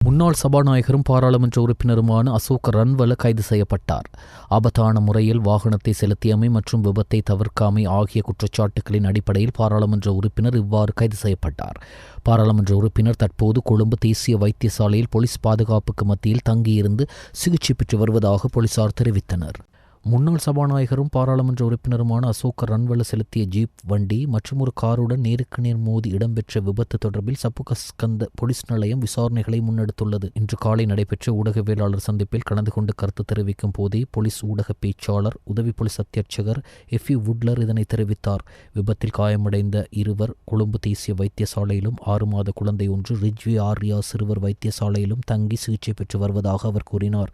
முன்னாள் சபாநாயகரும் பாராளுமன்ற உறுப்பினருமான அசோக் ரன்வல கைது செய்யப்பட்டார். ஆபத்தான முறையில் வாகனத்தை செலுத்தியமை மற்றும் விபத்தை தவிர்க்காமை ஆகிய குற்றச்சாட்டுகளின் அடிப்படையில் பாராளுமன்ற உறுப்பினர் இவ்வாறு கைது செய்யப்பட்டார். பாராளுமன்ற உறுப்பினர் தற்போது கொழும்பு தேசிய வைத்தியசாலையில் போலீஸ் பாதுகாப்புக்கு மத்தியில் தங்கியிருந்து சிகிச்சை பெற்று வருவதாக போலீசார் தெரிவித்தனர். முன்னாள் சபாநாயகரும் பாராளுமன்ற உறுப்பினருமான அசோக் ரன்வல செலுத்திய ஜீப் வண்டி மற்றும் ஒரு காருடன் நேருக்கு நேர் மோதி இடம்பெற்ற விபத்து தொடர்பில் சப்புகஸ்கந்த போலீஸ் நிலையம் விசாரணைகளை முன்னெடுத்துள்ளது. இன்று காலை நடைபெற்ற ஊடகவியலாளர் சந்திப்பில் கலந்து கொண்டு கருத்து தெரிவிக்கும் போதே போலீஸ் ஊடக பேச்சாளர் உதவி போலீஸ் அத்தியட்சகர் எஃப் வுட்லர் இதனை தெரிவித்தார். விபத்தில் காயமடைந்த இருவர் கொழும்பு தேசிய வைத்தியசாலையிலும் 6 மாத குழந்தை ஒன்று ரிஜ்வி ஆர்யா சிறுவர் வைத்தியசாலையிலும் தங்கி சிகிச்சை பெற்று வருவதாக அவர் கூறினார்.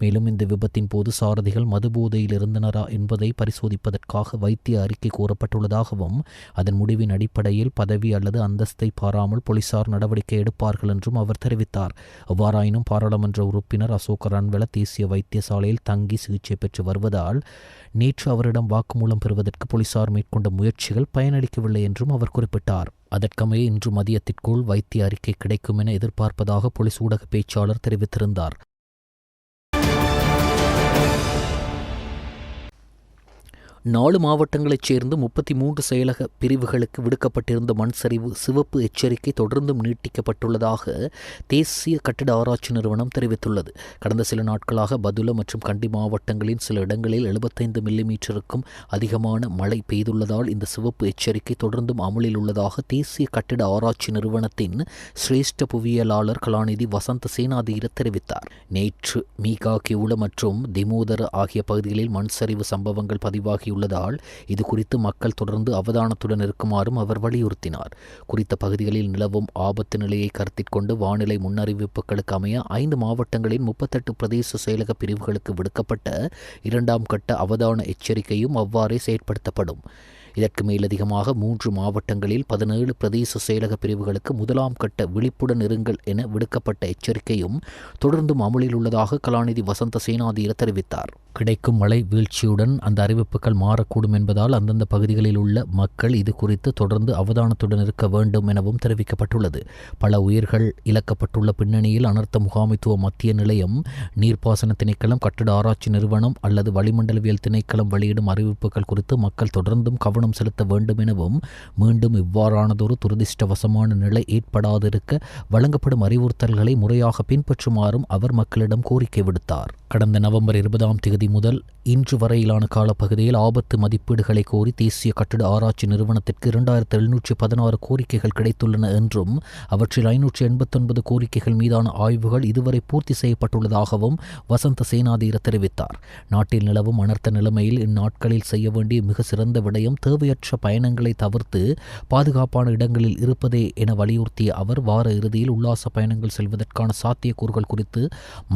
மேலும் இந்த விபத்தின் போது சாரதிகள் மதுபோதையில் இருந்தனரா என்பதை பரிசோதிப்பதற்காக வைத்திய அறிக்கை கோரப்பட்டுள்ளதாகவும் அதன் முடிவின் அடிப்படையில் பதவி அல்லது அந்தஸ்தை பாராமல் போலீசார் நடவடிக்கை எடுப்பார்கள் என்றும் அவர் தெரிவித்தார். எவ்வாறாயினும் பாராளுமன்ற உறுப்பினர் அசோக் ரன்வல தேசிய வைத்தியசாலையில் தங்கி சிகிச்சை பெற்று வருவதால் நேற்று அவரிடம் வாக்குமூலம் பெறுவதற்கு போலீசார் மேற்கொண்ட முயற்சிகள் பயனளிக்கவில்லை என்றும் அவர் குறிப்பிட்டார். அதற்கமைய இன்று மதியத்திற்குள் வைத்திய அறிக்கை கிடைக்கும் என எதிர்பார்ப்பதாக போலீஸ் ஊடக பேச்சாளர் தெரிவித்திருந்தார். 4 மாவட்டங்களைச் சேர்ந்து 33 செயலக பிரிவுகளுக்கு விடுக்கப்பட்டிருந்த மண் சரிவு சிவப்பு எச்சரிக்கை தொடர்ந்தும் நீட்டிக்கப்பட்டுள்ளதாக தேசிய கட்டிட ஆராய்ச்சி நிறுவனம் தெரிவித்துள்ளது. கடந்த சில நாட்களாக பதுள மற்றும் கண்டி மாவட்டங்களின் சில இடங்களில் 75 மில்லிமீட்டருக்கும் அதிகமான மழை பெய்துள்ளதால் இந்த சிவப்பு எச்சரிக்கை தொடர்ந்தும் அமலில் உள்ளதாக தேசிய கட்டிட ஆராய்ச்சி நிறுவனத்தின் சிரேஷ்ட புவியியலாளர் கலாநிதி வசந்த சேனாதீர தெரிவித்தார். நேற்று மீகா கிவுல மற்றும் திமோதர ஆகிய பகுதிகளில் மண் சரிவு சம்பவங்கள் பதிவாகி உள்ளதால் இது குறித்து மக்கள் தொடர்ந்து அவதானத்துடன் இருக்குமாறும் அவர் வலியுறுத்தினார். குறித்த பகுதிகளில் நிலவும் ஆபத்து நிலையை கருத்தில் கொண்டு வானிலை முன்னறிவிப்புகளுக்கு அமைய 5 மாவட்டங்களின் 38 பிரதேச செயலக பிரிவுகளுக்கு விடுக்கப்பட்ட 2ஆம் கட்ட அவதான எச்சரிக்கையும் அவ்வாறே செயற்படுத்தப்படும். இதற்கு மேலதிகமாக 3 மாவட்டங்களில் 17 பிரதேச செயலக பிரிவுகளுக்கு 1ஆம் கட்ட விழிப்புடன் இருங்கள் என விடுக்கப்பட்ட எச்சரிக்கையும் தொடர்ந்தும் அமலில் உள்ளதாக கலாநிதி வசந்த சேனாதீர தெரிவித்தார். கிடைக்கும் மழை வீழ்ச்சியுடன் அந்த அறிவிப்புகள் மாறக்கூடும் என்பதால் அந்தந்த பகுதிகளில் உள்ள மக்கள் இது குறித்து தொடர்ந்து அவதானத்துடன் இருக்க வேண்டும் எனவும் தெரிவிக்கப்பட்டுள்ளது. பல உயிர்கள் இழக்கப்பட்டுள்ள பின்னணியில் அனர்த்த முகாமைத்துவ மத்திய நிலையம், நீர்ப்பாசன திணைக்களம், கட்டிட ஆராய்ச்சி நிறுவனம் அல்லது வளிமண்டலவியல் திணைக்களம் வெளியிடும் அறிவிப்புகள் குறித்து மக்கள் தொடர்ந்தும் கவனம் செலுத்த வேண்டும் எனவும் மீண்டும் இவ்வாறானதொரு துரதிர்ஷ்டவசமான நிலை ஏற்படாதிருக்க வழங்கப்படும் அறிவுறுத்தல்களை முறையாக பின்பற்றுமாறும் அவர் மக்களிடம் கோரிக்கை விடுத்தார். கடந்த நவம்பர் 20ஆம் தேதி முதல் இன்று வரையிலான காலப்பகுதியில் ஆபத்து மதிப்பீடுகளை கோரி தேசிய கட்டிட ஆராய்ச்சி நிறுவனத்திற்கு 2716 கோரிக்கைகள் கிடைத்துள்ளன என்றும் அவற்றில் 589 கோரிக்கைகள் மீதான ஆய்வுகள் இதுவரை பூர்த்தி செய்யப்பட்டுள்ளதாகவும் வசந்த சேனாதீர தெரிவித்தார். நாட்டில் நிலவும் அனர்த்த நிலைமையில் இந்நாட்களில் செய்ய வேண்டிய மிக சிறந்த விடயம் தேவையற்ற பயணங்களை தவிர்த்து பாதுகாப்பான இடங்களில் இருப்பதே என வலியுறுத்திய அவர் வார இறுதியில் உல்லாச பயணங்கள் செல்வதற்கான சாத்தியக்கூறுகள் குறித்து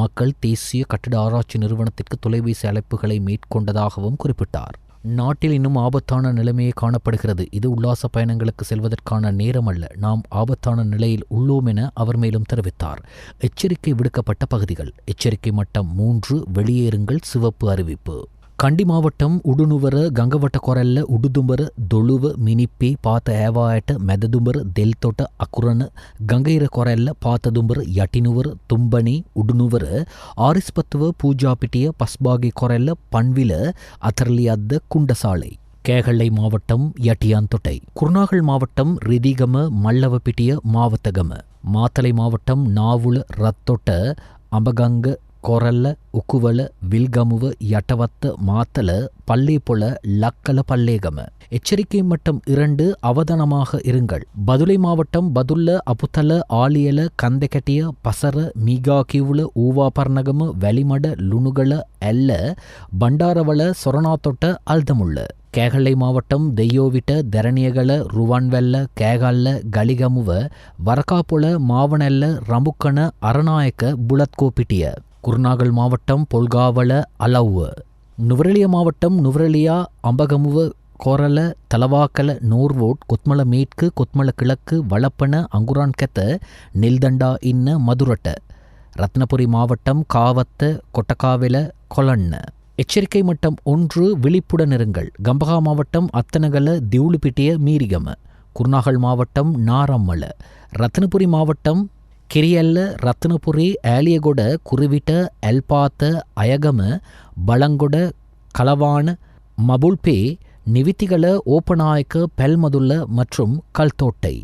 மக்கள் தேசிய கட்டிட ஆராய்ச்சி நிறுவனத்திற்கு தொலைபேசி அழைப்புகளை மேற்கொண்டதாகவும் குறிப்பிட்டார். நாட்டில் இன்னும் ஆபத்தான நிலைமையே காணப்படுகிறது. இது உல்லாச பயணங்களுக்கு செல்வதற்கான நேரம் அல்ல. நாம் ஆபத்தான நிலையில் உள்ளோம் என அவர் மேலும் தெரிவித்தார். எச்சரிக்கை விடுக்கப்பட்ட பகுதிகள். எச்சரிக்கை மட்டம் 3 வெளியேறுங்கள் சிவப்பு அறிவிப்பு. கண்டி மாவட்டம் උඩුනුවර ගංගවට කොරැල්ල උඩුදුඹර දොළුව මිනිප්පේ පාත ඈවායට මැදදුඹර දෙල්තොට අකුරණ ගංගයිර කොරැල්ල පාතදුඹර යටිනුවර තුම්බණි උඩුනුවර ආරිස්පත්තුව பூஜாபிட்டிய பஸ்பாகி கொரல்ல பண்வில அத்தர்லியத்த குண்டசாலை. கேகள்ளை மாவட்டம் யட்டியாந்தொட்டை. குர்நாகல் மாவட்டம் ரிதிகம மல்லவபிட்டிய மாவத்தகம. மாத்தளை மாவட்டம் நாவுல ரத்தொட்ட அம்பகங்க கொரல்ல உக்குவல வில்கமுவ யட்டவத்த மாத்தல பல்லேபொல லக்கல பல்லேகம. எச்சரிக்கை மட்டம் 2 அவதானமாக இருங்கள். பதுளை மாவட்டம் பதுல்ல அபுத்தல ஆலியல கந்தகட்டிய பசர மீகா கிவுல ஊவாபர்ணகம வெளிமட லுணுகள அல்ல பண்டாரவள சொரணாத்தொட்ட அல்தமுள்ள. கேகள்ளை மாவட்டம் தெய்யோவிட்ட தெரணியகல ருவன்வெல்ல கேகல்ல கலிகமுவ வரகாபொல மாவனெல்ல ரம்புக்கண அரநாயக்க புலத்கோபிட்டிய. குர்நாகல் மாவட்டம் பொல்காவள அலவுவ. நுவரெலியா மாவட்டம் நுவரெலியா அம்பகமுவ கொரல தலவாக்கல நோர்வோட் கொத்மல மேற்கு கொத்மல கிழக்கு வளப்பன அங்குரான்கெத்த நெல்தண்டா இன்ன மதுரட்ட. ரத்னபுரி மாவட்டம் காவத்த கொட்டக்காவெல கொலண்ண. எச்சரிக்கை மட்டம் 1 விழிப்புடன் இருங்கள். கம்பகா மாவட்டம் அத்தனகல திவுளுபிட்டிய மீரிகம. குர்நாகல் மாவட்டம் நாரம்மல. ரத்னபுரி மாவட்டம் කිරියල්ල රත්නපුරේ ඇලියගොඩ කුරුවිට ඇල්පාත අයගම බලංගොඩ களவான மபுல்பே நிவித்திகள ஓப்பநாயக்க பெல்மதுல்ல மற்றும் கல்தோட்டை.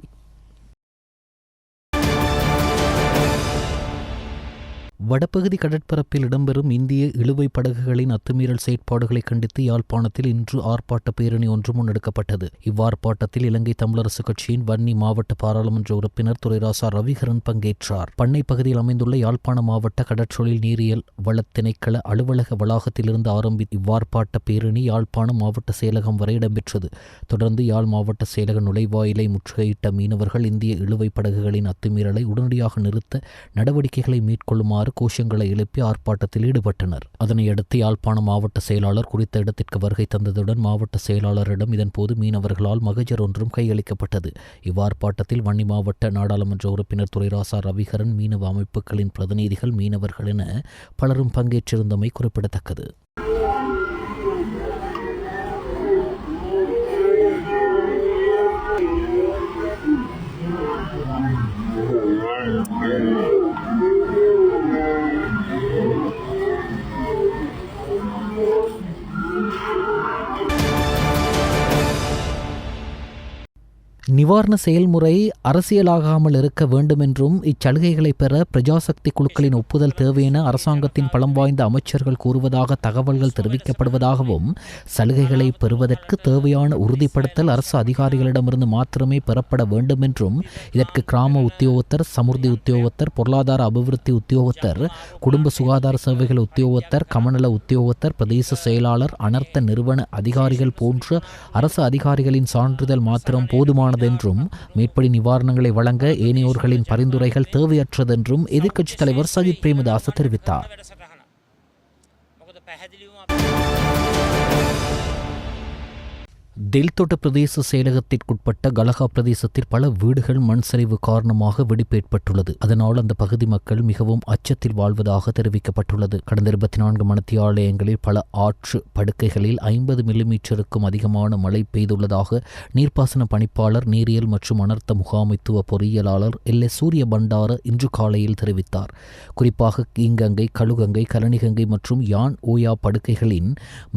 வடபகுதி கடற்பரப்பில் இடம்பெறும் இந்திய இழுவைப் படகுகளின் அத்துமீறல் செயற்பாடுகளை கண்டித்து யாழ்ப்பாணத்தில் இன்று ஆர்ப்பாட்ட பேரணி ஒன்று முன்னெடுக்கப்பட்டது. இவ்வார்ப்பாட்டத்தில் இலங்கை தமிழரசுக் கட்சியின் வன்னி மாவட்ட பாராளுமன்ற உறுப்பினர் துரைராசா ரவிகரன் பங்கேற்றார். பண்ணை பகுதியில் அமைந்துள்ள யாழ்ப்பாண மாவட்ட கடற்றொழில் நீரியல் வள திணைக்கள அலுவலக வளாகத்திலிருந்து ஆரம்பித்த இவ்வார்ப்பாட்ட பேரணி யாழ்ப்பாணம் மாவட்ட செயலகம் வரை இடம்பெற்றது. தொடர்ந்து யாழ் மாவட்ட செயலக நுழைவாயிலை முற்றுகையிட்ட மீனவர்கள் இந்திய இழுவைப் படகுகளின் அத்துமீறலை உடனடியாக நிறுத்த நடவடிக்கைகளை மேற்கொள்ளுமாறு கோஷங்களை எழுப்பி ஆர்ப்பாட்டத்தில் ஈடுபட்டனர். அதனையடுத்து யாழ்ப்பாணம் மாவட்ட செயலாளர் குறித்த இடத்திற்கு வருகை தந்ததுடன் மாவட்ட செயலாளரிடம் இதன்போது மீனவர்களால் மகஜர் ஒன்றும் கையளிக்கப்பட்டது. இவ்வார்ப்பாட்டத்தில் வன்னி மாவட்ட நாடாளுமன்ற உறுப்பினர் துரைராசா ரவிகரன், மீனவ அமைப்புகளின் பிரதிநிதிகள், மீனவர்கள் என பலரும் பங்கேற்றிருந்தமை குறிப்பிடத்தக்கது. நிவாரண செயல்முறை அரசியலாகாமல் இருக்க வேண்டுமென்றும் இச்சலுகைகளை பெற பிரஜாசக்தி குழுக்களின் ஒப்புதல் தேவை என அரசாங்கத்தின் பலம் வாய்ந்த அமைச்சர்கள் கூறுவதாக தகவல்கள் தெரிவிக்கப்படுவதாகவும், சலுகைகளை பெறுவதற்கு தேவையான உறுதிப்படுத்தல் அரசு அதிகாரிகளிடமிருந்து மாத்திரமே பெறப்பட வேண்டுமென்றும், இதற்கு கிராம உத்தியோகத்தர், சமுர்த்தி உத்தியோகத்தர், பொருளாதார அபிவிருத்தி உத்தியோகத்தர், குடும்ப சுகாதார சேவைகள் உத்தியோகத்தர், கமநல உத்தியோகத்தர், பிரதேச செயலாளர், அனர்த்த நிறுவன அதிகாரிகள் போன்ற அரசு அதிகாரிகளின் சான்றிதழ் மாத்திரம் போதுமானது என்றும், மேற்படி நிவாரணங்களை வழங்க ஏனையோர்களின் பரிந்துரைகள் தேவையற்றதென்றும் எதிர்க்கட்சித் தலைவர் சஜித் பிரேமதாச தெரிவித்தார். தெல்தொட்ட பிரதேச செயலகத்திற்குட்பட்ட கலகா பிரதேசத்தில் பல வீடுகள் மண் சரிவு காரணமாக வெடிப்பு ஏற்பட்டுள்ளது. அதனால் அந்த பகுதி மக்கள் மிகவும் அச்சத்தில் வாழ்வதாக தெரிவிக்கப்பட்டுள்ளது. கடந்த 24 மணித்தியாலயங்களில் பல ஆற்று படுக்கைகளில் 50 மில்லிமீட்டருக்கும் அதிகமான மழை பெய்துள்ளதாக நீர்ப்பாசன பணிப்பாளர், நீரியல் மற்றும் அனர்த்த முகாமைத்துவ பொறியியலாளர் எல்எஸ் சூரிய பண்டார இன்று காலையில் தெரிவித்தார். குறிப்பாக கீங்கங்கை, கழுகங்கை, கலனிகங்கை மற்றும் யான் ஓயா படுக்கைகளின்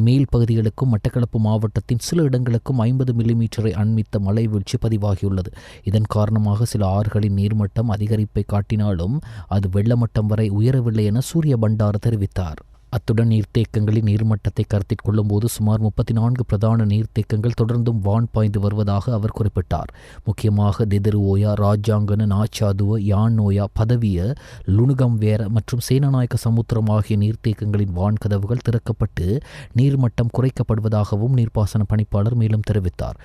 மேல் பகுதிகளுக்கும் மட்டக்களப்பு மாவட்டத்தின் சில இடங்கள் 50 மில்லிமீட்டரை அண்மித்த மழை வீழ்ச்சி பதிவாகியுள்ளது. இதன் காரணமாக சில ஆறுகளின் நீர்மட்டம் அதிகரிப்பை காட்டினாலும் அது வெள்ளமட்டம் வரை உயரவில்லை என சூரிய பண்டார தெரிவித்தார். அத்துடன் நீர்த்தேக்கங்களின் நீர்மட்டத்தை கருத்தில் கொள்ளும்போது சுமார் 34 பிரதான நீர்த்தேக்கங்கள் தொடர்ந்தும் வான் பாய்ந்து வருவதாக அவர் குறிப்பிட்டார். முக்கியமாக தெதிரு ஓயா, ராஜாங்கன, நாச்சாதுவ, யான் ஓயா, பதவிய, லுணுகம் வேர மற்றும் சேனநாயக்க சமுத்திரம் ஆகிய நீர்த்தேக்கங்களின் வான் கதவுகள் திறக்கப்பட்டு நீர்மட்டம் குறைக்கப்படுவதாகவும் நீர்ப்பாசன பணிப்பாளர் மேலும் தெரிவித்தார்.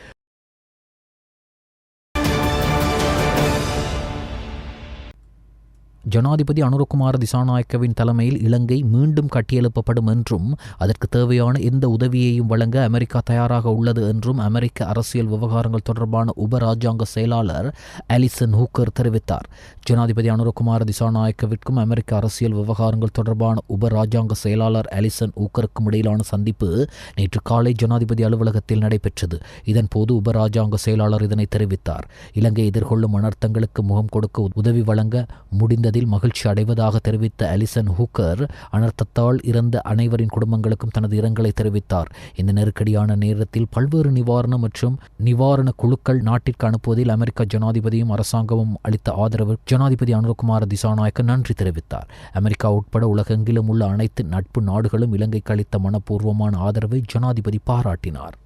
ஜனாதிபதி அனுரகுமார திசாநாயக்கவின் தலைமையில் இலங்கை மீண்டும் கட்டியெழுப்பப்படும் என்றும், அதற்கு தேவையான எந்த உதவியையும் வழங்க அமெரிக்கா தயாராக உள்ளது என்றும் அமெரிக்க அரசியல் விவகாரங்கள் தொடர்பான உப ராஜாங்க செயலாளர் அலிசன் ஹூக்கர் தெரிவித்தார். ஜனாதிபதி அனுரகுமார திசாநாயக்கவிற்கும் அமெரிக்க அரசியல் விவகாரங்கள் தொடர்பான உப ராஜாங்க செயலாளர் அலிசன் ஹூக்கருக்கும் இடையிலான சந்திப்பு நேற்று காலை ஜனாதிபதி அலுவலகத்தில் நடைபெற்றது. இதன்போது உப ராஜாங்க செயலாளர் இதனை தெரிவித்தார். இலங்கை எதிர்கொள்ளும் அனர்த்தங்களுக்கு முகம் கொடுக்க உதவி வழங்க முடிந்தது மகிழ்ச்சி அடைவதாக தெரிவித்த அலிசன் ஹூக்கர், அனர்த்தத்தால் இறந்த அனைவரின் குடும்பங்களுக்கும் தனது இரங்கலை தெரிவித்தார். இந்த நெருக்கடியான நேரத்தில் பல்வேறு நிவாரண குழுக்கள் நாட்டிற்கு அனுப்புவதில் அமெரிக்க ஜனாதிபதியும் அரசாங்கமும் அளித்த ஆதரவு ஜனாதிபதி அனுரகுமார திசாநாயக்க நன்றி தெரிவித்தார். அமெரிக்கா உட்பட உலகெங்கிலும் உள்ள அனைத்து நட்பு நாடுகளும் இலங்கைக்கு அளித்த மனப்பூர்வமான ஆதரவை ஜனாதிபதி பாராட்டினார்.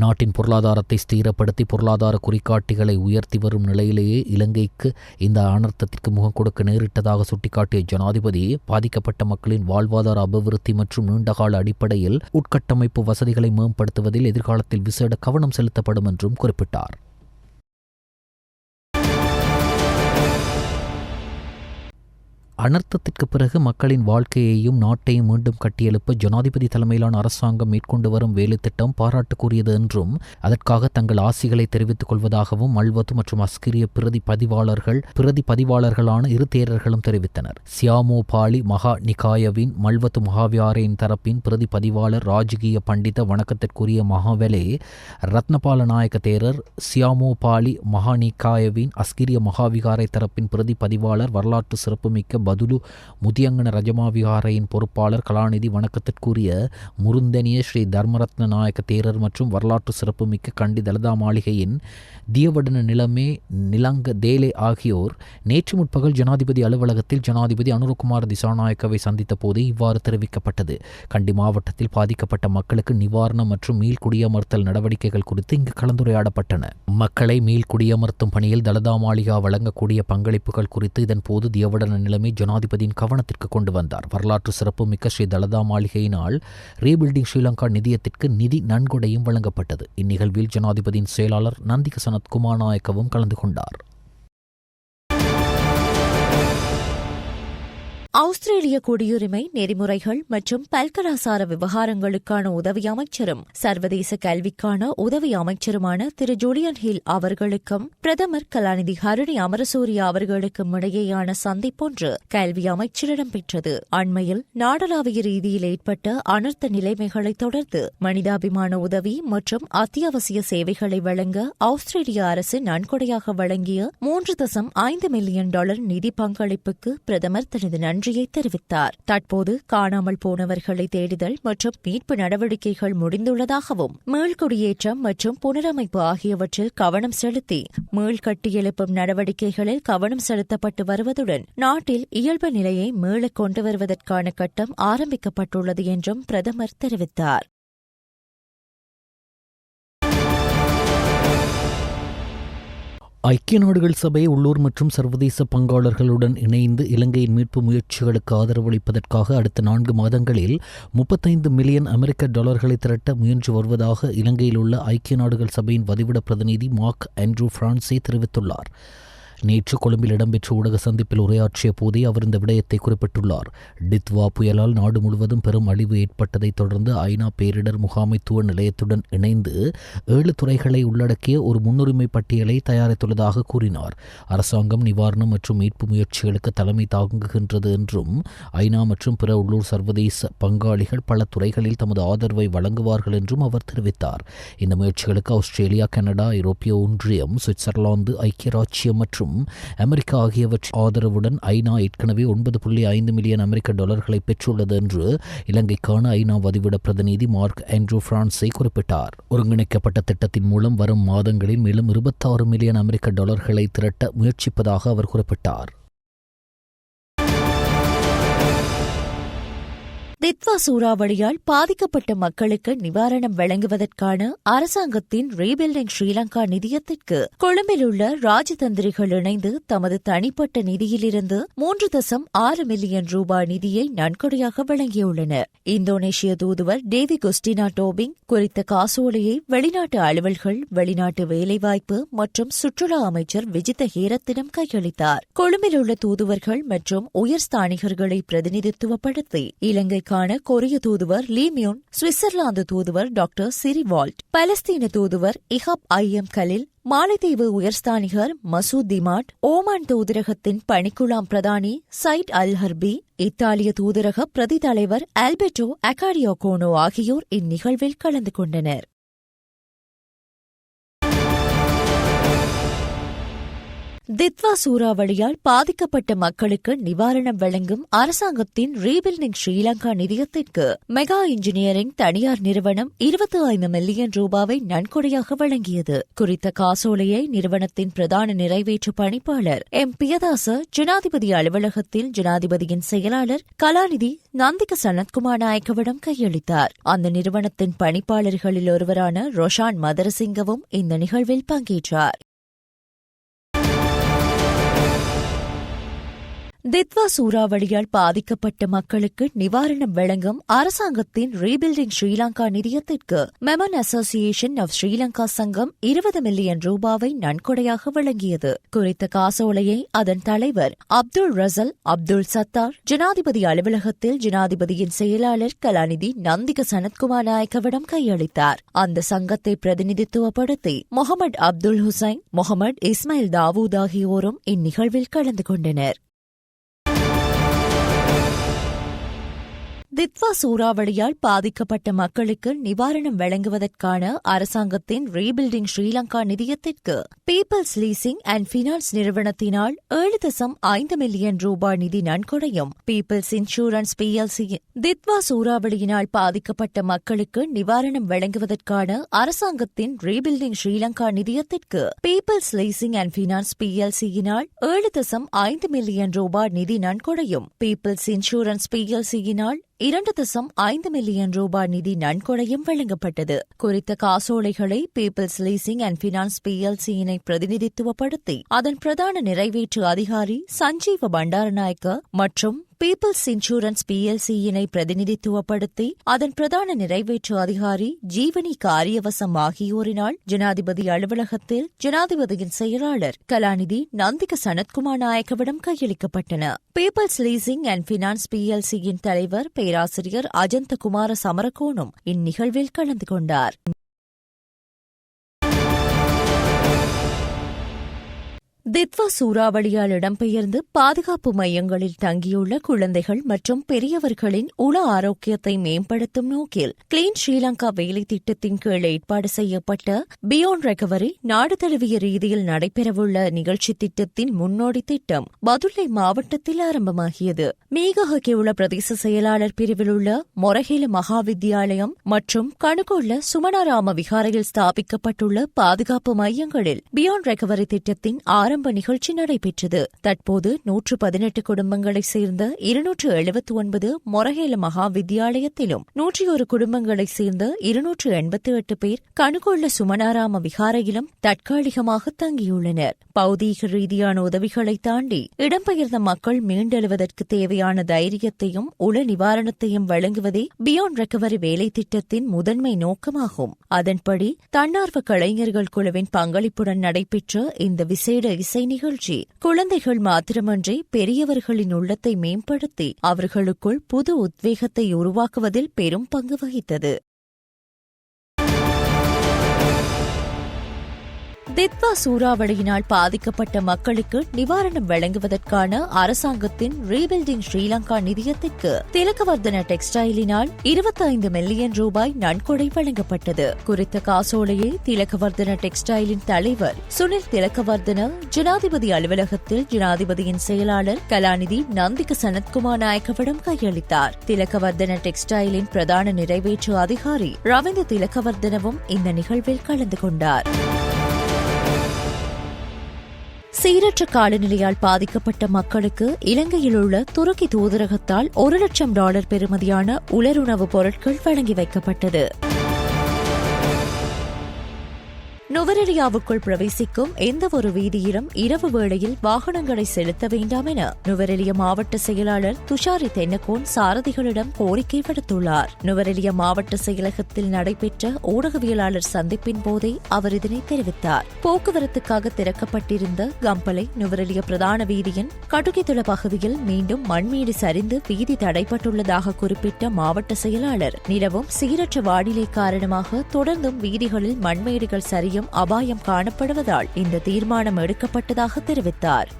நாட்டின் பொருளாதாரத்தை ஸ்திரப்படுத்தி பொருளாதார குறிகாட்டிகளை உயர்த்தி வரும் நிலையிலேயே இலங்கைக்கு இந்த அனர்த்தத்திற்கு முகம் கொடுக்க நேரிட்டதாக சுட்டிக்காட்டிய ஜனாதிபதி, பாதிக்கப்பட்ட மக்களின் வாழ்வாதார அபிவிருத்தி மற்றும் நீண்டகால அடிப்படையில் உட்கட்டமைப்பு வசதிகளை மேம்படுத்துவதில் எதிர்காலத்தில் விசேட கவனம் செலுத்தப்படும் என்றும் குறிப்பிட்டார். அனர்த்தத்திற்கு பிறகு மக்களின் வாழ்க்கையையும் நாட்டையும் மீண்டும் கட்டியெழுப்ப ஜனாதிபதி தலைமையிலான அரசாங்கம் மேற்கொண்டு வரும் வேலைத்திட்டம் பாராட்டுக்குரியது என்றும் அதற்காக தங்கள் ஆசிகளை தெரிவித்துக் கொள்வதாகவும் மல்வத்து மற்றும் அஸ்கிரிய பிரதி பதிவாளர்களான இரு தேரர்களும் தெரிவித்தனர். சியாமோ பாலி மகா நிகாயவின் மல்வத்து மகாவியாரின் தரப்பின் பிரதி பதிவாளர் ராஜகீய பண்டித வணக்கத்திற்குரிய மகாவெலே ரத்னபால நாயக்க தேரர், சியாமோ பாலி மகாநிகாயவின் அஸ்கிரிய மகாவிகாரை தரப்பின் பிரதி பதிவாளர் வரலாற்று சிறப்புமிக்க பதுலு முதியங்கன ரஜமாவிகாரையின் பொறுப்பாளர் கலாநிதி வணக்கத்திற்குரிய முருந்தனிய ஸ்ரீ தர்மரத்ன நாயக்க தேரர் மற்றும் வரலாற்று சிறப்புமிக்க கண்டி தலதா மாளிகையின் தியவடன நிலமே நிலங்க தேலே ஆகியோர் நேற்று முற்பகல் ஜனாதிபதி அலுவலகத்தில் ஜனாதிபதி அனுரகுமார் திசாநாயக்கவை சந்தித்த போது இவ்வாறு தெரிவிக்கப்பட்டது. கண்டி மாவட்டத்தில் பாதிக்கப்பட்ட மக்களுக்கு நிவாரணம் மற்றும் மீள்குடியமர்த்தல் நடவடிக்கைகள் குறித்து இங்கு கலந்துரையாடப்பட்டன. மக்களை மீள்குடியமர்த்தும் பணியில் தலதா மாளிகா வழங்கக்கூடிய பங்களிப்புகள் குறித்து இதன்போது தியவடன நிலைமை ஜனாதிபதியின் கவனத்திற்கு கொண்டு வந்தார். வரலாற்று சிறப்புமிக்க ஸ்ரீ தலதா மாளிகையினால் ரீபில்டிங் ஸ்ரீலங்கா நிதியத்திற்கு நிதி நன்கொடையும் வழங்கப்பட்டது. இந்நிகழ்வில் ஜனாதிபதியின் செயலாளர் நந்திக சனத் குமார் நாயக்கவும் கலந்து கொண்டார். ஆஸ்திரேலிய குடியுரிமை நெறிமுறைகள் மற்றும் பல்கலாசார விவகாரங்களுக்கான உதவி அமைச்சரும் சர்வதேச கல்விக்கான உதவி அமைச்சருமான திரு ஜூலியன் ஹில் அவர்களுக்கும் பிரதமர் கலாநிதி ஹருணி அமரசூரிய அவர்களுக்கும் இடையேயான சந்திப்பொன்று கல்வி அமைச்சரிடம் பெற்றது. அண்மையில் நாடளாவிய ரீதியில் ஏற்பட்ட அனர்த்த நிலைமைகளை தொடர்ந்து மனிதாபிமான உதவி மற்றும் அத்தியாவசிய சேவைகளை வழங்க ஆஸ்திரேலிய அரசு நன்கொடையாக வழங்கிய $3.5 மில்லியன் நிதி பங்களிப்புக்கு பிரதமர் தனது நன்றியை தெரிவித்தார். தற்போது காணாமல் போனவர்களை தேடுதல் மற்றும் மீட்பு நடவடிக்கைகள் முடிந்துள்ளதாகவும் மீள்குடியேற்றம் மற்றும் புனரமைப்பு ஆகியவற்றில் கவனம் செலுத்தி மீள்கட்டியெழுப்பும் நடவடிக்கைகளில் கவனம் செலுத்தப்பட்டு வருவதுடன் நாட்டில் இயல்பு நிலையை மீளக் கொண்டு வருவதற்கான கட்டம் ஆரம்பிக்கப்பட்டுள்ளது என்றும் பிரதமர் தெரிவித்தார். ஐக்கிய நாடுகள் சபை உள்ளூர் மற்றும் சர்வதேச பங்காளர்களுடன் இணைந்து இலங்கையின் மீட்பு முயற்சிகளுக்கு ஆதரவளிப்பதற்காக அடுத்த 4 மாதங்களில் $35 மில்லியன் திரட்ட முயன்று வருவதாக இலங்கையில் உள்ள ஐக்கிய நாடுகள் சபையின் வதிவிட பிரதிநிதி மார்க் ஆண்ட்ரூ பிரான்சே தெரிவித்துள்ளார். நேற்று கொழும்பில் இடம்பெற்ற ஊடக சந்திப்பில் உரையாற்றிய போதே அவர் இந்த விடயத்தை குறிப்பிட்டுள்ளார். டித்வா புயலால் நாடு முழுவதும் பெரும் அழிவு ஏற்பட்டதைத் தொடர்ந்து ஐநா பேரிடர் முகாமைத்துவ நிலையத்துடன் இணைந்து 7 துறைகளை உள்ளடக்கிய ஒரு முன்னுரிமை பட்டியலை தயாரித்துள்ளதாக கூறினார். அரசாங்கம் நிவாரணம் மற்றும் மீட்பு முயற்சிகளுக்கு தலைமை தாங்குகின்றது என்றும் ஐநா மற்றும் பிற உள்ளூர் சர்வதேச பங்காளிகள் பல துறைகளில் தமது ஆதரவை வழங்குவார்கள் என்றும் அவர் தெரிவித்தார். இந்த முயற்சிகளுக்கு ஆஸ்திரேலியா, கனடா, ஐரோப்பிய ஒன்றியம், சுவிட்சர்லாந்து, ஐக்கிய ராச்சியம் மற்றும் அமெரிக்கா ஆகியவற்றின் ஆதரவுடன் ஐநா ஏற்கனவே $9.5 மில்லியன் பெற்றுள்ளது என்று இலங்கைக்கான ஐநா வதிவிட பிரதிநிதி மார்க் ஆண்ட்ரூ பிரான்சே குறிப்பிட்டார். ஒருங்கிணைக்கப்பட்ட திட்டத்தின் மூலம் வரும் மாதங்களில் மேலும் $26 மில்லியன் திரட்ட முயற்சிப்பதாக அவர் குறிப்பிட்டார். தித்வா சூறாவளியால் பாதிக்கப்பட்ட மக்களுக்கு நிவாரணம் வழங்குவதற்கான அரசாங்கத்தின் ரீபில்டிங் ஸ்ரீலங்கா நிதியத்திற்கு கொழும்பில் உள்ள ராஜதந்திரிகள் இணைந்து தமது தனிப்பட்ட நிதியிலிருந்து $3.6 மில்லியன் நிதியை நன்கொடையாக வழங்கியுள்ளனர். இந்தோனேஷிய தூதுவர் டேவி குஸ்டினா டோபிங் குறித்த காசோலையை வெளிநாட்டு அலுவல்கள், வெளிநாட்டு வேலைவாய்ப்பு மற்றும் சுற்றுலா அமைச்சர் விஜித ஹேரத்திடம் கையளித்தார். கொழும்பில் உள்ள தூதுவர்கள் மற்றும் உயர்ஸ்தானிகர்களை பிரதிநிதித்துவப்படுத்தி இலங்கை கொரிய தூதுவர் லீமியோன், சுவிட்சர்லாந்து தூதுவர் டாக்டர் சிரி வால்ட், பலஸ்தீன தூதுவர் இஹாப் ஐஎம் கலில், மாலைதீவு உயர்ஸ்தானிகர் மசூத் திமாட், ஓமான் தூதரகத்தின் பணிக்குழாம் பிரதானி சைட் அல் ஹர்பி, இத்தாலிய தூதரக பிரதி தலைவர் ஆல்பர்டோ அகாடியோகோனோ ஆகியோர் இந்நிகழ்வில் கலந்து கொண்டனர். தித்வா சூறாவளியால் பாதிக்கப்பட்ட மக்களுக்கு நிவாரணம் வழங்கும் அரசாங்கத்தின் ரீபில்டிங் ஸ்ரீலங்கா நிதியத்திற்கு மெகா இன்ஜினியரிங் தனியார் நிறுவனம் $25 மில்லியன் நன்கொடையாக வழங்கியது. குறித்த காசோலையை நிறுவனத்தின் பிரதான நிறைவேற்று பணிப்பாளர் எம் பியதாச ஜனாதிபதி அலுவலகத்தில் ஜனாதிபதியின் செயலாளர் கலாநிதி நந்திக சனத்குமார் நாயக்கவிடம் கையளித்தார். அந்த நிறுவனத்தின் பணிப்பாளர்களில் ஒருவரான ரொஷான் மதரசிங்கவும் இந்த நிகழ்வில் பங்கேற்றார். தித்வா சூறாவளியால் பாதிக்கப்பட்ட மக்களுக்கு நிவாரணம் வழங்கும் அரசாங்கத்தின் rebuilding Sri Lanka நிதியத்திற்கு Memon association of Sri Lanka சங்கம் 20 மில்லியன் ரூபாவை நன்கொடையாக வழங்கியது. குறித்த காசோலையை அதன் தலைவர் அப்துல் ரசல் அப்துல் சத்தார் ஜனாதிபதி அலுவலகத்தில் ஜனாதிபதியின் செயலாளர் கலாநிதி நந்திக சனத்குமார் நாயக்கவிடம் கையளித்தார். அந்த சங்கத்தை பிரதிநிதித்துவப்படுத்தி முகமது அப்துல் ஹுசைன், முகமது இஸ்மாயில் தாவூத் ஆகியோரும் இந்நிகழ்வில் கலந்து கொண்டனர். தித்வா சூறாவளியால் பாதிக்கப்பட்ட மக்களுக்கு நிவாரணம் வழங்குவதற்கான அரசாங்கத்தின் rebuilding Sri Lanka நிதியத்திற்கு peoples leasing and finance நிறுவனத்தினால் 7.5 million ரூபாய் நிதி நன்கொடையும் பீப்பிள்ஸ் இன்சூரன்ஸ் PLC தித்வா சூறாவளியினால் பாதிக்கப்பட்ட மக்களுக்கு நிவாரணம் வழங்குவதற்கான அரசாங்கத்தின் rebuilding Sri Lanka நிதியத்திற்கு peoples leasing and finance PLC-யினால் 7.5 million ரூபாய் நிதி நன்கொடையும் பீப்பிள்ஸ் இன்சூரன்ஸ் PLC-யினால் 2.5 மில்லியன் ரூபாய் நிதி நன்கொடையும் வழங்கப்பட்டது. குறித்த காசோலைகளை பீப்பிள்ஸ் லீசிங் அண்ட் பினான்ஸ் PLC-யினை பிரதிநிதித்துவப்படுத்தி அதன் பிரதான நிறைவேற்று அதிகாரி சஞ்சீவ பண்டாரநாயக்க மற்றும் பீப்பிள்ஸ் இன்சூரன்ஸ் PLC-யினை பிரதிநிதித்துவப்படுத்தி அதன் பிரதான நிறைவேற்று அதிகாரி ஜீவனி காரியவசம் ஆகியோரினால் ஜனாதிபதி அலுவலகத்தில் ஜனாதிபதியின் செயலாளர் கலாநிதி நந்திக சனத்குமார் நாயக்கவிடம் கையளிக்கப்பட்டன. பீப்பிள்ஸ் லீசிங் அண்ட் பினான்ஸ் PLC-யின் தலைவர் பேராசிரியர் அஜந்த குமார சமரகோனும் இந்நிகழ்வில் கலந்து கொண்டார். தித்வா சூறாவளியால் இடம்பெயர்ந்து பாதுகாப்பு மையங்களில் தங்கியுள்ள குழந்தைகள் மற்றும் பெரியவர்களின் உள ஆரோக்கியத்தை மேம்படுத்தும் நோக்கில் கிளீன் ஸ்ரீலங்கா வேலை திட்டத்தின் கீழ் ஏற்பாடு செய்யப்பட்ட பியாண்ட் ரெகவரி நாடு தழுவிய ரீதியில் நடைபெறவுள்ள நிகழ்ச்சி திட்டத்தின் முன்னோடி திட்டம் பதுளை மாவட்டத்தில் ஆரம்பமாகியது. மீகஹகியுள்ள பிரதேச செயலாளர் பிரிவில் உள்ள மொரஹேல மகாவித்தியாலயம் மற்றும் கணுகொள்ள சுமணாராம விகாரையில் ஸ்தாபிக்கப்பட்டுள்ள பாதுகாப்பு மையங்களில் பியாண்ட் ரெகவரி திட்டத்தின் ஆரம்ப நிகழ்ச்சி நடைபெற்றது. தற்போது 118 குடும்பங்களைச் சேர்ந்த 279 மொரஹேல மகாவித்தியாலயத்திலும் 101 குடும்பங்களைச் சேர்ந்த 288 பேர் கணுகொள்ள சுமணாராம விகாரையிலும் தற்காலிகமாக தங்கியுள்ளனர். பௌதீக ரீதியான உதவிகளை தாண்டி இடம்பெயர்ந்த மக்கள் மீண்டெழுவதற்கு தேவையான தைரியத்தையும் உள நிவாரணத்தையும் வழங்குவதே பியாண்ட் ரெகவரி வேலை திட்டத்தின் முதன்மை நோக்கமாகும். அதன்படி தன்னார்வ கலைஞர்கள் குழுவின் பங்களிப்புடன் நடைபெற்ற இந்த விசேட இசை நிகழ்ச்சி குழந்தைகள் மாத்திரமன்றி பெரியவர்களின் உள்ளத்தை மேம்படுத்தி அவர்களுக்குள் புது உத்வேகத்தை உருவாக்குவதில் பெரும் பங்கு வகித்தது. தித்வா சூறாவளியினால் பாதிக்கப்பட்ட மக்களுக்கு நிவாரணம் வழங்குவதற்கான அரசாங்கத்தின் ரீபில்டிங் ஸ்ரீலங்கா நிதியத்திற்கு திலகவர்தன டெக்ஸ்டைலினால் 25 மில்லியன் ரூபாய் நன்கொடை வழங்கப்பட்டது. குறித்த காசோலையை திலகவர்தன டெக்ஸ்டைலின் தலைவர் சுனில் திலகவர்தன ஜனாதிபதி அலுவலகத்தில் ஜனாதிபதியின் செயலாளர் கலாநிதி நந்திக சனத்குமார் நாயக்கவிடம் கையளித்தார். திலகவர்தன டெக்ஸ்டைலின் பிரதான நிறைவேற்று அதிகாரி ரவீந்திர திலகவர்தனவும் இந்த நிகழ்வில் கலந்து கொண்டார். சீரற்ற காலநிலையால் பாதிக்கப்பட்ட மக்களுக்கு இலங்கையில் உள்ள துருக்கி தூதரகத்தால் $1,00,000 பெறுமதியான உலருணவுப் பொருட்கள் வழங்கி வைக்கப்பட்டது. நுவரெலியாவுக்குள் பிரவேசிக்கும் எந்தவொரு வீதியிலும் இரவு வேளையில் வாகனங்களை செலுத்த வேண்டாம் என நுவரெலியா மாவட்ட செயலாளர் துஷாரி தென்னகோன் சாரதிகளிடம் கோரிக்கை விடுத்துள்ளார். நுவரெலியா மாவட்ட செயலகத்தில் நடைபெற்ற ஊடகவியலாளர் சந்திப்பின் போதே அவர் இதனை தெரிவித்தார். போக்குவரத்துக்காக திறக்கப்பட்டிருந்த கம்பளை நுவரெலியா பிரதான வீதியின் கடுகித்துள பகுதியில் மீண்டும் மண்மேடு சரிந்து வீதி தடைப்பட்டுள்ளதாக குறிப்பிட்ட மாவட்ட செயலாளர் நிலவும் சீரற்ற வானிலை காரணமாக தொடர்ந்தும் வீதிகளில் மண்மேடுகள் சரிய அபாயம் காணப்படுவதால் இந்த தீர்மானம் எடுக்கப்பட்டதாக தெரிவித்தார்.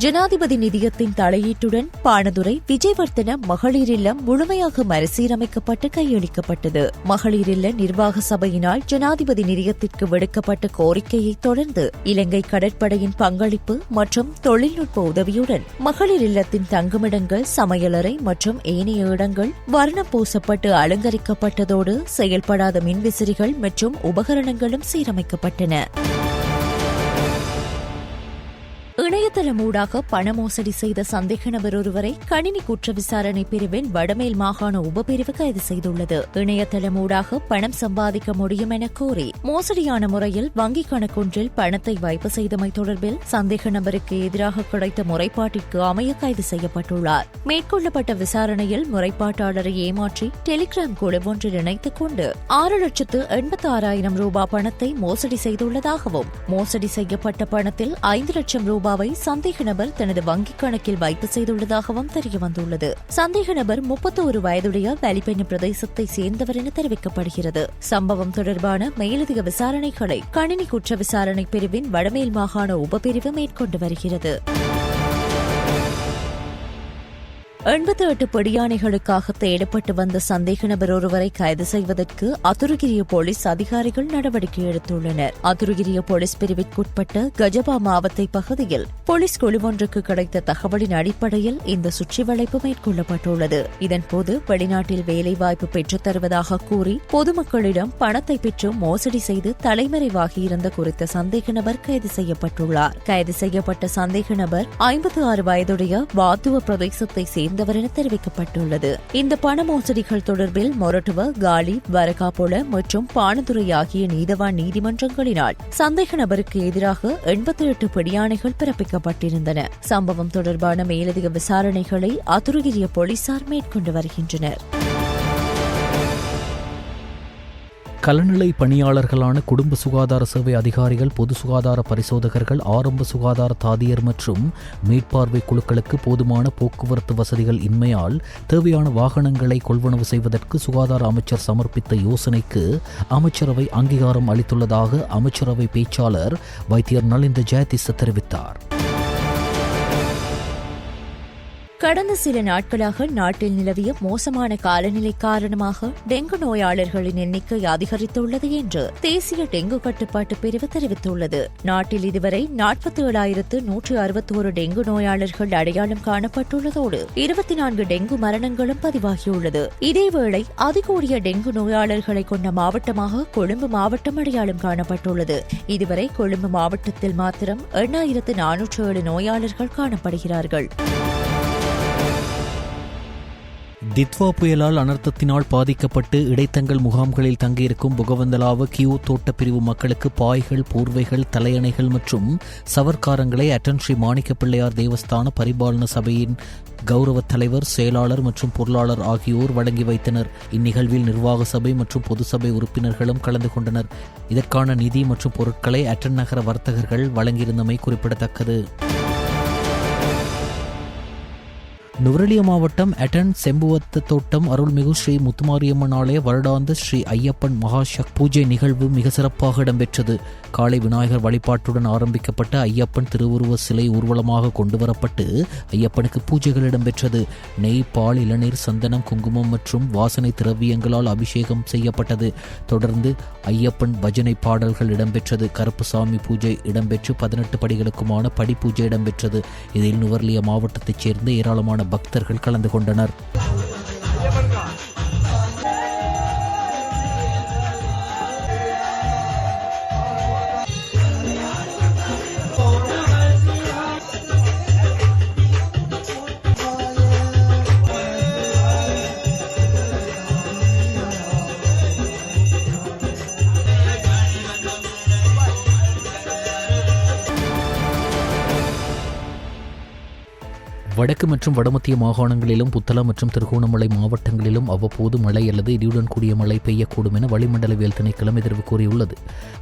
ஜனாதிபதி நிதியத்தின் தலையீட்டுடன் பாணதுரை விஜயவர்தன மகளிர் இல்லம் முழுமையாக மறுசீரமைக்கப்பட்டு கையளிக்கப்பட்டது. மகளிர் இல்ல நிர்வாக சபையினால் ஜனாதிபதி நிதியத்திற்கு விடுக்கப்பட்ட கோரிக்கையை தொடர்ந்து இலங்கை கடற்படையின் பங்களிப்பு மற்றும் தொழில்நுட்ப உதவியுடன் மகளிர் இல்லத்தின் தங்குமிடங்கள், சமையலறை மற்றும் ஏனைய இடங்கள் வர்ணம் பூசப்பட்டு அலங்கரிக்கப்பட்டதோடு செயல்படாத மின்விசிறிகள் மற்றும் உபகரணங்களும் சீரமைக்கப்பட்டன. இணைய இணையதளம் ஊடாக பண மோசடி செய்த சந்தேக நபர் ஒருவரை கணினி குற்ற விசாரணை பிரிவின் வடமேல் மாகாண உபபிரிவு கைது செய்துள்ளது. இணையதளம் ஊடாக பணம் சம்பாதிக்க முடியும் என கோரி மோசடியான முறையில் வங்கிக் கணக்கொன்றில் பணத்தை வைப்பு செய்தமை தொடர்பில் சந்தேக நபருக்கு எதிராக கிடைத்த முறைப்பாட்டிற்கு அமைய கைது செய்யப்பட்டுள்ளார். மேற்கொள்ளப்பட்ட விசாரணையில் முறைப்பாட்டாளரை ஏமாற்றி டெலிகிராம் குழு ஒன்றில் இணைத்துக் கொண்டு 6,86,000 ரூபாய் பணத்தை மோசடி செய்துள்ளதாகவும், மோசடி செய்யப்பட்ட பணத்தில் 5 லட்சம் ரூபாவை சந்தேக நபர் தனது வங்கிக் கணக்கில் வைப்பு செய்துள்ளதாகவும் தெரியவந்துள்ளது. சந்தேக நபர் 31 வயதுடைய வலிபெண்ணு பிரதேசத்தை சேர்ந்தவர் என தெரிவிக்கப்படுகிறது. சம்பவம் தொடர்பான மேலதிக விசாரணைகளை கணினி குற்ற விசாரணை பிரிவின் வடமேல் மாகாண உபபிரிவு மேற்கொண்டு வருகிறது. 88 பிடியாணைகளுக்காக தேடப்பட்டு வந்த சந்தேக நபர் ஒருவரை கைது செய்வதற்கு அதுருகிரிய போலீஸ் அதிகாரிகள் நடவடிக்கை எடுத்துள்ளனர். அதுருகிரிய போலீஸ் பிரிவிற்குட்பட்ட கஜபா மாவத்தை பகுதியில் போலீஸ் குழு ஒன்றுக்கு கிடைத்த தகவலின் அடிப்படையில் இந்த சுற்றிவளைப்பு மேற்கொள்ளப்பட்டுள்ளது. இதன்போது வெளிநாட்டில் வேலைவாய்ப்பு பெற்றுத் தருவதாக கூறி பொதுமக்களிடம் பணத்தை பெற்று மோசடி செய்து தலைமறைவாகியிருந்த குறித்த சந்தேக நபர் கைது செய்யப்பட்டுள்ளார். கைது செய்யப்பட்ட சந்தேக நபர் 56 வயதுடைய வாத்துவ பிரதேசத்தை சேர்ந்த என தெரிவிக்கப்பட்டுள்ளது. இந்த பண மோசடிகள் தொடர்பில் மொரட்டுவ, காலி, வரகாபொல மற்றும் பானதுரை ஆகிய நீதவான் நீதிமன்றங்களினால் சந்தேக நபருக்கு எதிராக 88 பிடியாணைகள் பிறப்பிக்கப்பட்டிருந்தன. சம்பவம் தொடர்பான மேலதிக விசாரணைகளை அதுருகிரிய போலீசார் மேற்கொண்டு வருகின்றனர். களநிலை பணியாளர்களான குடும்ப சுகாதார சேவை அதிகாரிகள், பொது சுகாதார பரிசோதகர்கள், ஆரம்ப சுகாதார தாதியர் மற்றும் மேற்பார்வை குழுக்களுக்கு போதுமான போக்குவரத்து வசதிகள் இன்மையால் தேவையான வாகனங்களை கொள்வனவு செய்வதற்கு சுகாதார அமைச்சர் சமர்ப்பித்த யோசனைக்கு அமைச்சரவை அங்கீகாரம் அளித்துள்ளதாக அமைச்சரவை பேச்சாளர் வைத்தியர் நலிந்த ஜெயதிச தெரிவித்தார். கடந்த சில நாட்களாக நாட்டில் நிலவிய மோசமான காலநிலை காரணமாக டெங்கு நோயாளர்களின் எண்ணிக்கை அதிகரித்துள்ளது என்று தேசிய டெங்கு கட்டுப்பாட்டு பிரிவு தெரிவித்துள்ளது. நாட்டில் இதுவரை 47,161 டெங்கு நோயாளர்கள் அடையாளம் காணப்பட்டுள்ளதோடு 24 டெங்கு மரணங்களும் பதிவாகியுள்ளது. இதேவேளை அதிகூடிய டெங்கு நோயாளர்களை கொண்ட மாவட்டமாக கொழும்பு மாவட்டம் அடையாளம் காணப்பட்டுள்ளது. இதுவரை கொழும்பு மாவட்டத்தில் மாத்திரம் 8,407 நோயாளர்கள் காணப்படுகிறார்கள். தித்வா புயலால் அனர்த்தத்தினால் பாதிக்கப்பட்டு இடைத்தங்கல் முகாம்களில் தங்கியிருக்கும் புகவந்தலாவ கியூ தோட்டப்பிரிவு மக்களுக்கு பாய்கள், போர்வைகள், தலையணைகள் மற்றும் சவர்க்காரங்களை அட்டன் ஸ்ரீ மாணிக்க பிள்ளையார் தேவஸ்தான பரிபாலன சபையின் கௌரவ தலைவர், செயலாளர் மற்றும் பொருளாளர் ஆகியோர் வழங்கி வைத்தனர். இந்நிகழ்வில் நிர்வாக சபை மற்றும் பொது சபை உறுப்பினர்களும் கலந்து கொண்டனர். இதற்கான நிதி மற்றும் பொருட்களை அட்டன் நகர வர்த்தகர்கள் வழங்கியிருந்தமை குறிப்பிடத்தக்கது. நுவரெலியா மாவட்டம் அட்டன் செம்புவத்த தோட்டம் அருள்மிகு ஸ்ரீ முத்துமாரியம்மன் ஆலய வருடாந்த ஸ்ரீ ஐயப்பன் மகாசக்தி பூஜை நிகழ்வு மிக சிறப்பாக இடம்பெற்றது. காலை விநாயகர் வழிபாட்டுடன் ஆரம்பிக்கப்பட்ட ஐயப்பன் திருவுருவ சிலை ஊர்வலமாக கொண்டுவரப்பட்டு ஐயப்பனுக்கு பூஜைகள் இடம்பெற்றது. நெய், பால், இளநீர், சந்தனம், குங்குமம் மற்றும் வாசனை திரவியங்களால் அபிஷேகம் செய்யப்பட்டது. தொடர்ந்து ஐயப்பன் பஜனை பாடல்கள் இடம்பெற்றது. கருப்புசாமி பூஜை இடம்பெற்று 18 படிகளுக்குமான படி பூஜை இடம்பெற்றது. இதில் நுவரெலியா மாவட்டத்தைச் சேர்ந்த ஏராளமான பக்தர்கள் கலந்து கொண்டனர். வடக்கு மற்றும் வடமத்திய மாகாணங்களிலும் புத்தளம் மற்றும் திருகோணமலை மாவட்டங்களிலும் அவ்வப்போது மழை அல்லது இடியுடன் கூடிய மழை பெய்யக்கூடும் என வளிமண்டலவியல் திணைக்களம் எதிர்வு கூறியுள்ளது.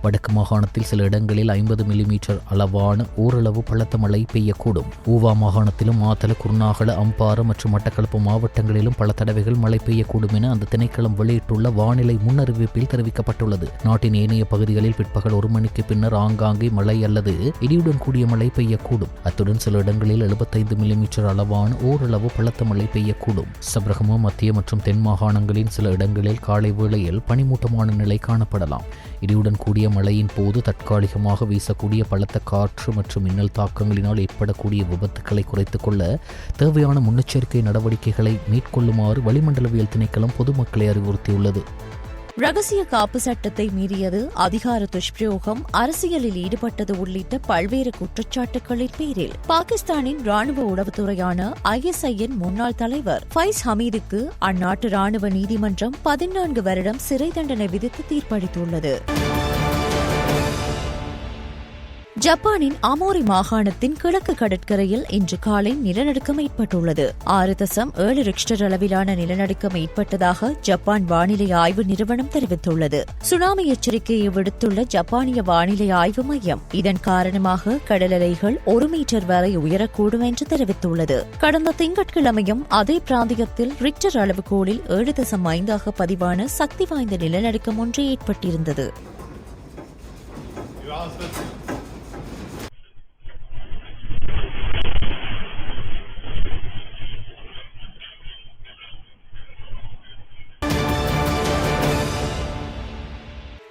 வடக்கு மாகாணத்தில் சில இடங்களில் 50 மில்லிமீட்டர் அளவான ஓரளவு பலத்த மழை பெய்யக்கூடும். ஊவா மாகாணத்திலும் மாத்தள, குருநாகல, அம்பாறை மற்றும் மட்டக்களப்பு மாவட்டங்களிலும் பல தடவைகள் மழை பெய்யக்கூடும் என அந்த திணைக்களம் வெளியிட்டுள்ள வானிலை முன்னறிவிப்பில் தெரிவிக்கப்பட்டுள்ளது. நாட்டின் ஏனைய பகுதிகளில் பிற்பகல் 1 மணிக்கு பின்னர் ஆங்காங்கே மழை அல்லது இடியுடன் கூடிய மழை பெய்யக்கூடும். அத்துடன் சில இடங்களில் 75 மில்லிமீட்டர் அளவான ஓரளவு பலத்த மழை பெய்யக்கூடும். சபரகம, மத்திய மற்றும் தென் மாகாணங்களின் சில இடங்களில் காலை வேளையில் பனிமூட்டமான நிலை காணப்படலாம். இடியுடன் கூடிய மழையின் போது தற்காலிகமாக வீசக்கூடிய பலத்த காற்று மற்றும் மின்னல் தாக்கங்களினால் ஏற்படக்கூடிய விபத்துக்களை குறைத்துக் கொள்ள தேவையான முன்னெச்சரிக்கை நடவடிக்கைகளை மேற்கொள்ளுமாறு வளிமண்டலவியல் திணைக்களம் பொதுமக்களை அறிவுறுத்தியுள்ளது. ரகசிய காப்பு சட்டத்தை மீறியது, அதிகார துஷ்பிரயோகம், அரசியலில் ஈடுபட்டது உள்ளிட்ட பல்வேறு குற்றச்சாட்டுகளின் பேரில் பாகிஸ்தானின் ராணுவ உளவுத்துறையான ISIன் முன்னாள் தலைவர் ஃபைஸ் ஹமீதுக்கு அந்நாட்டு ராணுவ நீதிமன்றம் 14 வருடம் சிறை தண்டனை விதித்து தீர்ப்பளித்துள்ளது. ஜப்பானின் அமோரி மாகாணத்தின் கிழக்கு கடற்கரையில் இன்று காலை நிலநடுக்கம் ஏற்பட்டுள்ளது. 6.7 ரிக்டர் அளவிலான நிலநடுக்கம் ஏற்பட்டதாக ஜப்பான் வானிலை ஆய்வு நிறுவனம் தெரிவித்துள்ளது. சுனாமி எச்சரிக்கையை விடுத்துள்ள ஜப்பானிய வானிலை ஆய்வு மையம் இதன் காரணமாக கடல் அலைகள் 1 மீட்டர் வரை உயரக்கூடும் என்று தெரிவித்துள்ளது. கடந்த திங்கட்கிழமையும் அதே பிராந்தியத்தில் ரிக்டர் அளவுகோலில் 7.5 பதிவான சக்தி வாய்ந்த நிலநடுக்கம் ஒன்று ஏற்பட்டிருந்தது.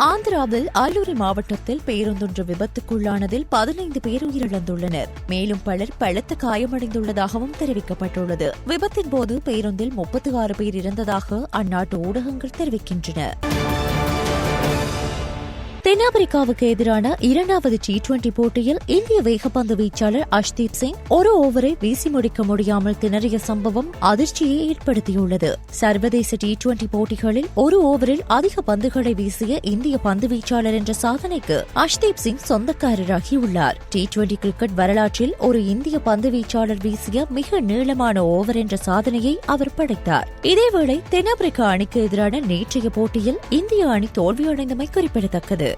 ஆந்திராவில் அல்லூரி மாவட்டத்தில் பேருந்தொன்று விபத்துக்குள்ளானதில் 15 பேர் உயிரிழந்துள்ளனர். மேலும் பலர் பலத்த காயமடைந்துள்ளதாகவும் தெரிவிக்கப்பட்டுள்ளது. விபத்தின் போது பேருந்தில் 36 பேர் இருந்ததாக அந்நாட்டு ஊடகங்கள் தெரிவிக்கின்றன. தென்னாப்பிரிக்காவுக்கு எதிரான 2வது T20 போட்டியில் இந்திய வேகப்பந்து வீச்சாளர் அஷ்தீப் சிங் ஒரு ஓவரை வீசி முடிக்க முடியாமல் திணறிய சம்பவம் அதிர்ச்சியை ஏற்படுத்தியுள்ளது. சர்வதேச T20 போட்டிகளில் ஒரு ஓவரில் அதிக பந்துகளை வீசிய இந்திய பந்து வீச்சாளர் என்ற சாதனைக்கு அஷ்தீப் சிங் சொந்தக்காரராகியுள்ளார். T20 கிரிக்கெட் வரலாற்றில் ஒரு இந்திய பந்து வீச்சாளர் வீசிய மிக நீளமான ஓவர் என்ற சாதனையை அவர் படைத்தார். இதேவேளை தென்னாப்பிரிக்கா அணிக்கு எதிரான நேற்றைய போட்டியில் இந்திய அணி தோல்வியடைந்தமை குறிப்பிடத்தக்கது.